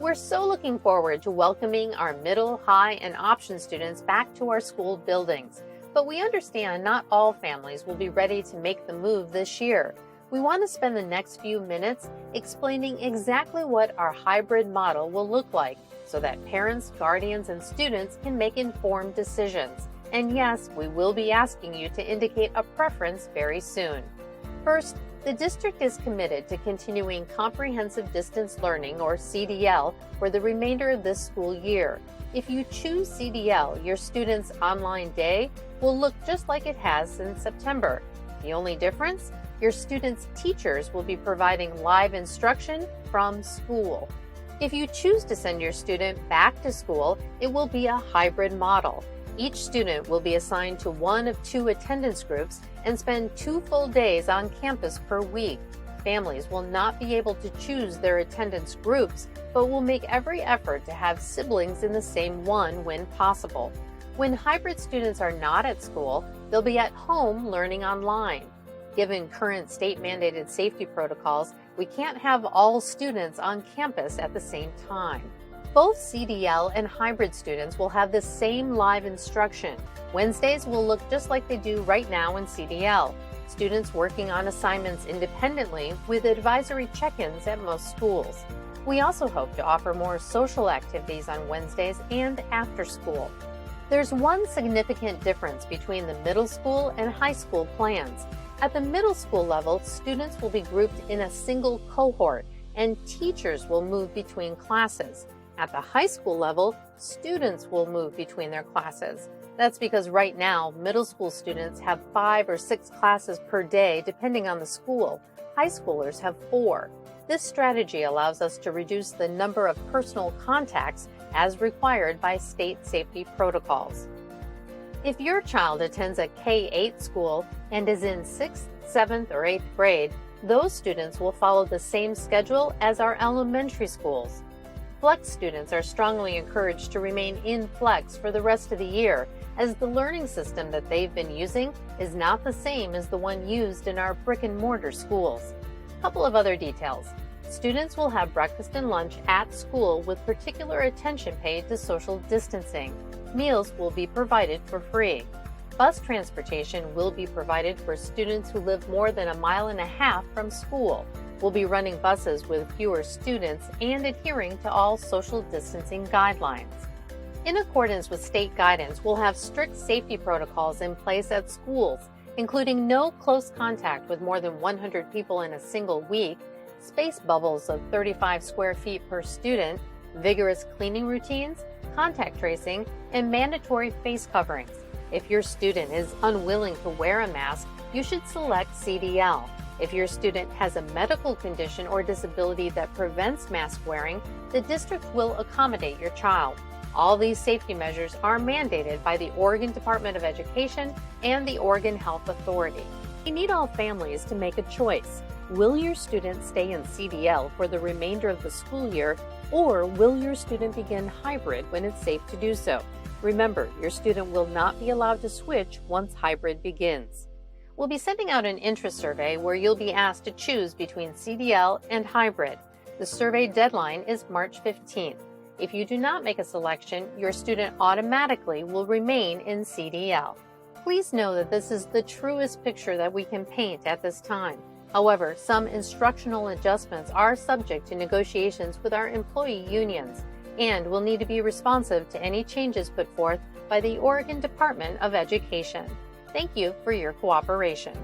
We're so looking forward to welcoming our middle, high, and option students back to our school buildings. But we understand not all families will be ready to make the move this year. We want to spend the next few minutes explaining exactly what our hybrid model will look like so that parents, guardians, and students can make informed decisions. And yes, we will be asking you to indicate a preference very soon. First, the district is committed to continuing comprehensive distance learning, or CDL, for the remainder of this school year. If you choose CDL, your students' online day will look just like it has since September. The only difference? Your students' teachers will be providing live instruction from school. If you choose to send your student back to school, it will be a hybrid model. Each student will be assigned to one of 2 attendance groups and spend 2 full days on campus per week. Families will not be able to choose their attendance groups, but will make every effort to have siblings in the same one when possible. When hybrid students are not at school, they'll be at home learning online. Given current state-mandated safety protocols, we can't have all students on campus at the same time. Both CDL and hybrid students will have the same live instruction. Wednesdays will look just like they do right now in CDL. Students working on assignments independently with advisory check-ins at most schools. We also hope to offer more social activities on Wednesdays and after school. There's one significant difference between the middle school and high school plans. At the middle school level, students will be grouped in a single cohort, and teachers will move between classes. At the high school level, students will move between their classes. That's because right now, middle school students have 5 or 6 classes per day depending on the school. High schoolers have 4. This strategy allows us to reduce the number of personal contacts as required by state safety protocols. If your child attends a K-8 school and is in 6th, 7th, or 8th grade, those students will follow the same schedule as our elementary schools. Flex students are strongly encouraged to remain in Flex for the rest of the year, as the learning system that they've been using is not the same as the one used in our brick-and-mortar schools. A couple of other details. Students will have breakfast and lunch at school with particular attention paid to social distancing. Meals will be provided for free. Bus transportation will be provided for students who live more than 1.5 miles from school. We'll be running buses with fewer students and adhering to all social distancing guidelines. In accordance with state guidance, we'll have strict safety protocols in place at schools, including no close contact with more than 100 people in a single week, space bubbles of 35 square feet per student, vigorous cleaning routines, contact tracing, and mandatory face coverings. If your student is unwilling to wear a mask, you should select CDL. If your student has a medical condition or disability that prevents mask wearing, the district will accommodate your child. All these safety measures are mandated by the Oregon Department of Education and the Oregon Health Authority. We need all families to make a choice. Will your student stay in CDL for the remainder of the school year, or will your student begin hybrid when it's safe to do so? Remember, your student will not be allowed to switch once hybrid begins. We'll be sending out an interest survey where you'll be asked to choose between CDL and hybrid. The survey deadline is March 15th. If you do not make a selection, your student automatically will remain in CDL. Please know that this is the truest picture that we can paint at this time. However, some instructional adjustments are subject to negotiations with our employee unions and will need to be responsive to any changes put forth by the Oregon Department of Education. Thank you for your cooperation.